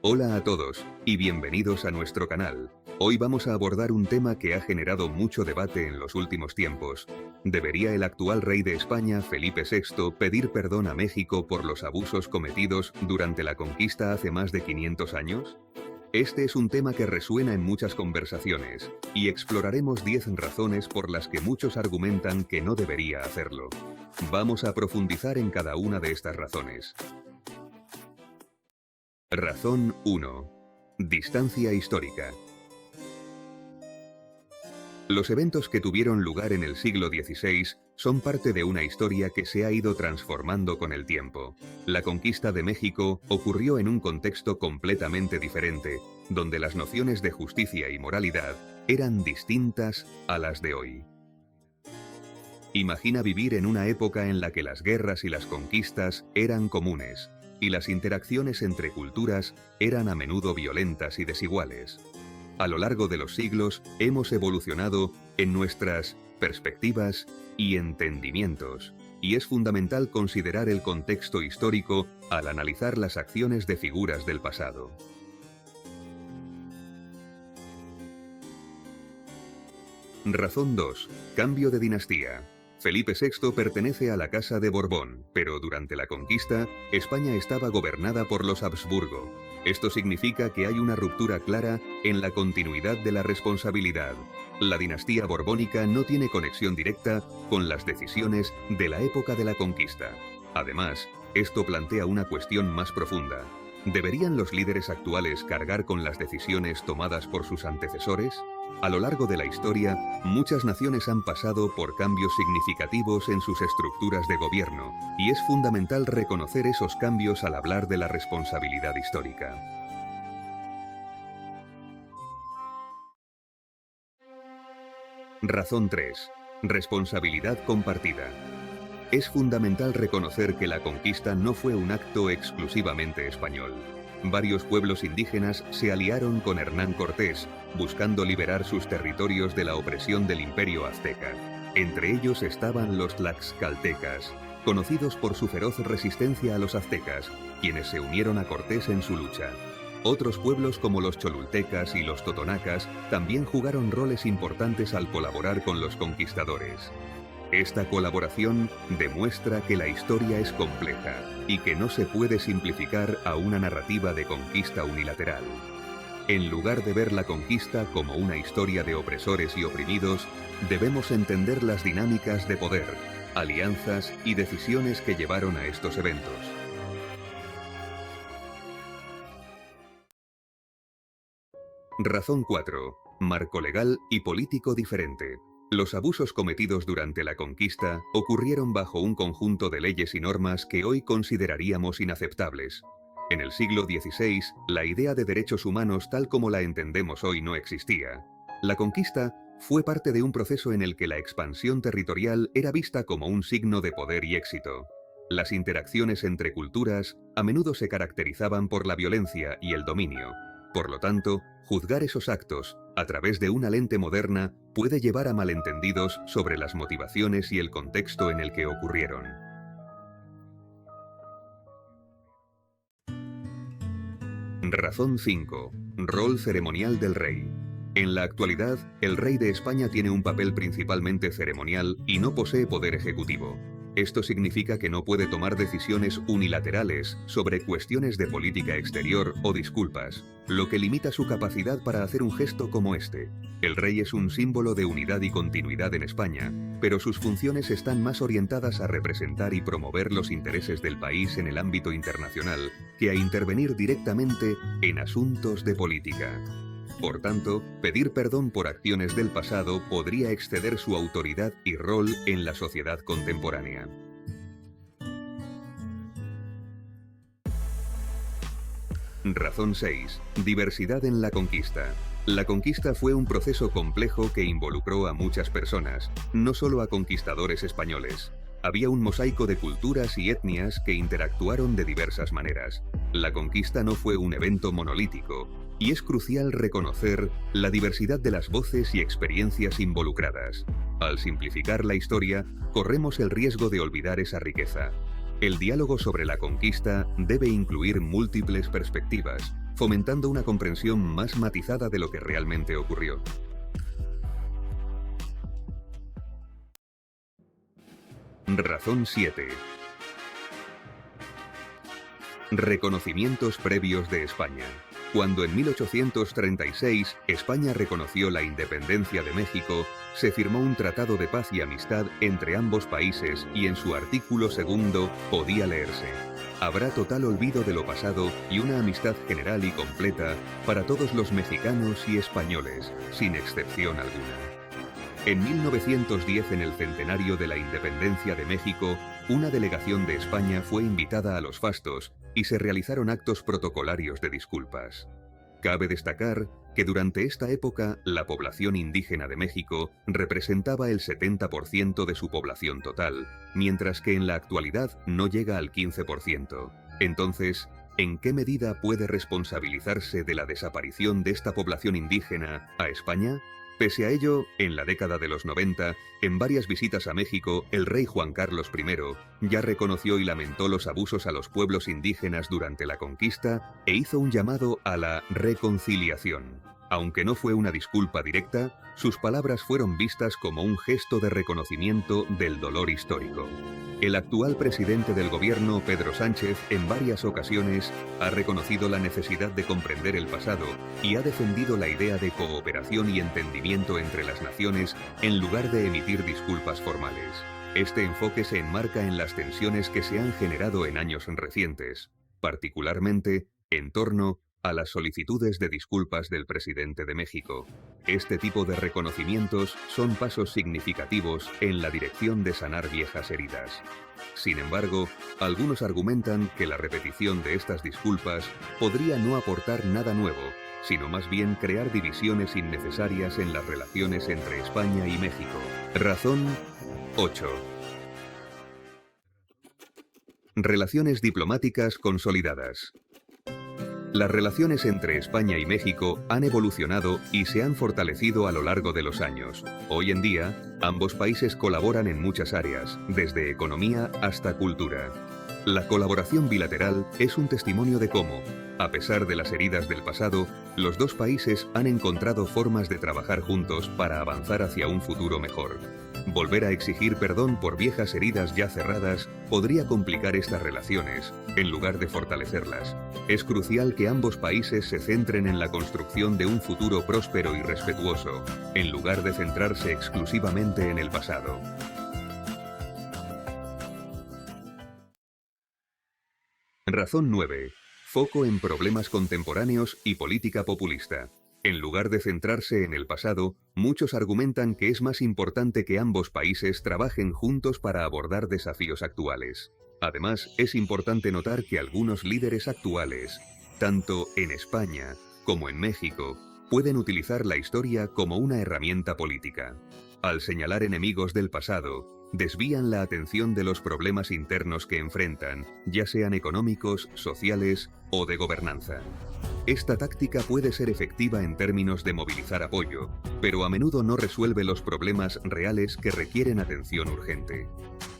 Hola a todos, y bienvenidos a nuestro canal. Hoy vamos a abordar un tema que ha generado mucho debate en los últimos tiempos. ¿Debería el actual rey de España, Felipe VI, pedir perdón a México por los abusos cometidos durante la conquista hace más de 500 años? Este es un tema que resuena en muchas conversaciones, y exploraremos 10 razones por las que muchos argumentan que no debería hacerlo. Vamos a profundizar en cada una de estas razones. Razón 1. Distancia histórica. Los eventos que tuvieron lugar en el siglo XVI son parte de una historia que se ha ido transformando con el tiempo. La conquista de México ocurrió en un contexto completamente diferente, donde las nociones de justicia y moralidad eran distintas a las de hoy. Imagina vivir en una época en la que las guerras y las conquistas eran comunes, y las interacciones entre culturas eran a menudo violentas y desiguales. A lo largo de los siglos hemos evolucionado en nuestras perspectivas y entendimientos, y es fundamental considerar el contexto histórico al analizar las acciones de figuras del pasado. Razón 2. Cambio de dinastía. Felipe VI pertenece a la Casa de Borbón, pero durante la conquista, España estaba gobernada por los Habsburgo. Esto significa que hay una ruptura clara en la continuidad de la responsabilidad. La dinastía borbónica no tiene conexión directa con las decisiones de la época de la conquista. Además, esto plantea una cuestión más profunda. ¿Deberían los líderes actuales cargar con las decisiones tomadas por sus antecesores? A lo largo de la historia, muchas naciones han pasado por cambios significativos en sus estructuras de gobierno, y es fundamental reconocer esos cambios al hablar de la responsabilidad histórica. Razón 3. Responsabilidad compartida. Es fundamental reconocer que la conquista no fue un acto exclusivamente español. Varios pueblos indígenas se aliaron con Hernán Cortés, buscando liberar sus territorios de la opresión del Imperio Azteca. Entre ellos estaban los tlaxcaltecas, conocidos por su feroz resistencia a los aztecas, quienes se unieron a Cortés en su lucha. Otros pueblos como los cholultecas y los totonacas también jugaron roles importantes al colaborar con los conquistadores. Esta colaboración demuestra que la historia es compleja y que no se puede simplificar a una narrativa de conquista unilateral. En lugar de ver la conquista como una historia de opresores y oprimidos, debemos entender las dinámicas de poder, alianzas y decisiones que llevaron a estos eventos. Razón 4. Marco legal y político diferente. Los abusos cometidos durante la conquista ocurrieron bajo un conjunto de leyes y normas que hoy consideraríamos inaceptables. En el siglo XVI, la idea de derechos humanos tal como la entendemos hoy no existía. La conquista fue parte de un proceso en el que la expansión territorial era vista como un signo de poder y éxito. Las interacciones entre culturas a menudo se caracterizaban por la violencia y el dominio. Por lo tanto, juzgar esos actos a través de una lente moderna puede llevar a malentendidos sobre las motivaciones y el contexto en el que ocurrieron. Razón 5. Rol ceremonial del rey. En la actualidad, el rey de España tiene un papel principalmente ceremonial y no posee poder ejecutivo. Esto significa que no puede tomar decisiones unilaterales sobre cuestiones de política exterior o disculpas, lo que limita su capacidad para hacer un gesto como este. El rey es un símbolo de unidad y continuidad en España, pero sus funciones están más orientadas a representar y promover los intereses del país en el ámbito internacional que a intervenir directamente en asuntos de política. Por tanto, pedir perdón por acciones del pasado podría exceder su autoridad y rol en la sociedad contemporánea. Razón 6. Diversidad en la conquista. La conquista fue un proceso complejo que involucró a muchas personas, no solo a conquistadores españoles. Había un mosaico de culturas y etnias que interactuaron de diversas maneras. La conquista no fue un evento monolítico, y es crucial reconocer la diversidad de las voces y experiencias involucradas. Al simplificar la historia, corremos el riesgo de olvidar esa riqueza. El diálogo sobre la conquista debe incluir múltiples perspectivas, fomentando una comprensión más matizada de lo que realmente ocurrió. Razón 7. Reconocimientos previos de España. Cuando en 1836 España reconoció la independencia de México, se firmó un tratado de paz y amistad entre ambos países y en su artículo 2 podía leerse: habrá total olvido de lo pasado y una amistad general y completa para todos los mexicanos y españoles, sin excepción alguna. En 1910, en el centenario de la independencia de México, una delegación de España fue invitada a Los Fastos y se realizaron actos protocolarios de disculpas. Cabe destacar que durante esta época la población indígena de México representaba el 70% de su población total, mientras que en la actualidad no llega al 15%. Entonces, ¿en qué medida puede responsabilizarse de la desaparición de esta población indígena a España? Pese a ello, en la década de los 90, en varias visitas a México, el rey Juan Carlos I ya reconoció y lamentó los abusos a los pueblos indígenas durante la conquista e hizo un llamado a la reconciliación. Aunque no fue una disculpa directa, sus palabras fueron vistas como un gesto de reconocimiento del dolor histórico. El actual presidente del gobierno, Pedro Sánchez, en varias ocasiones ha reconocido la necesidad de comprender el pasado y ha defendido la idea de cooperación y entendimiento entre las naciones en lugar de emitir disculpas formales. Este enfoque se enmarca en las tensiones que se han generado en años recientes, particularmente en torno a las solicitudes de disculpas del presidente de México. Este tipo de reconocimientos son pasos significativos en la dirección de sanar viejas heridas. Sin embargo, algunos argumentan que la repetición de estas disculpas podría no aportar nada nuevo, sino más bien crear divisiones innecesarias en las relaciones entre España y México. Razón 8. Relaciones diplomáticas consolidadas. Las relaciones entre España y México han evolucionado y se han fortalecido a lo largo de los años. Hoy en día, ambos países colaboran en muchas áreas, desde economía hasta cultura. La colaboración bilateral es un testimonio de cómo, a pesar de las heridas del pasado, los dos países han encontrado formas de trabajar juntos para avanzar hacia un futuro mejor. Volver a exigir perdón por viejas heridas ya cerradas podría complicar estas relaciones, en lugar de fortalecerlas. Es crucial que ambos países se centren en la construcción de un futuro próspero y respetuoso, en lugar de centrarse exclusivamente en el pasado. Razón 9. Foco en problemas contemporáneos y política populista. En lugar de centrarse en el pasado, muchos argumentan que es más importante que ambos países trabajen juntos para abordar desafíos actuales. Además, es importante notar que algunos líderes actuales, tanto en España como en México, pueden utilizar la historia como una herramienta política. Al señalar enemigos del pasado, desvían la atención de los problemas internos que enfrentan, ya sean económicos, sociales o de gobernanza. Esta táctica puede ser efectiva en términos de movilizar apoyo, pero a menudo no resuelve los problemas reales que requieren atención urgente.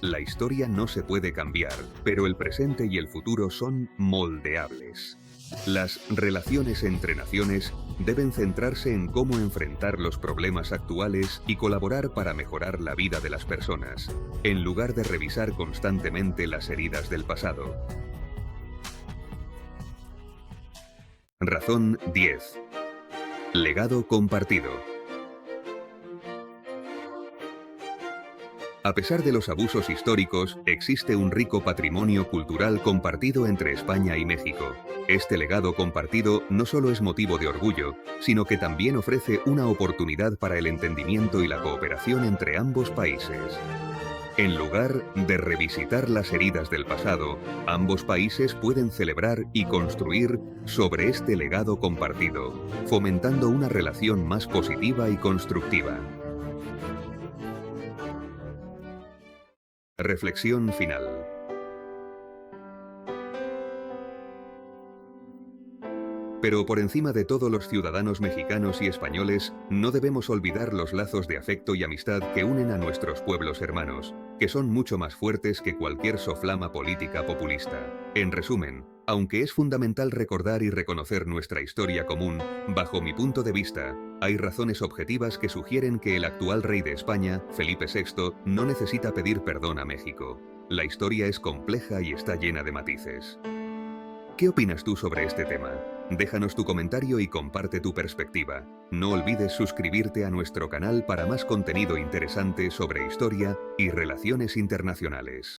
La historia no se puede cambiar, pero el presente y el futuro son moldeables. Las relaciones entre naciones deben centrarse en cómo enfrentar los problemas actuales y colaborar para mejorar la vida de las personas, en lugar de revisar constantemente las heridas del pasado. Razón 10. Legado compartido. A pesar de los abusos históricos, existe un rico patrimonio cultural compartido entre España y México. Este legado compartido no solo es motivo de orgullo, sino que también ofrece una oportunidad para el entendimiento y la cooperación entre ambos países. En lugar de revisitar las heridas del pasado, ambos países pueden celebrar y construir sobre este legado compartido, fomentando una relación más positiva y constructiva. Reflexión final. Pero por encima de todo, los ciudadanos mexicanos y españoles no debemos olvidar los lazos de afecto y amistad que unen a nuestros pueblos hermanos. que son mucho más fuertes que cualquier soflama política populista. En resumen, aunque es fundamental recordar y reconocer nuestra historia común, bajo mi punto de vista, hay razones objetivas que sugieren que el actual rey de España, Felipe VI, no necesita pedir perdón a México. La historia es compleja y está llena de matices. ¿Qué opinas tú sobre este tema? Déjanos tu comentario y comparte tu perspectiva. No olvides suscribirte a nuestro canal para más contenido interesante sobre historia y relaciones internacionales.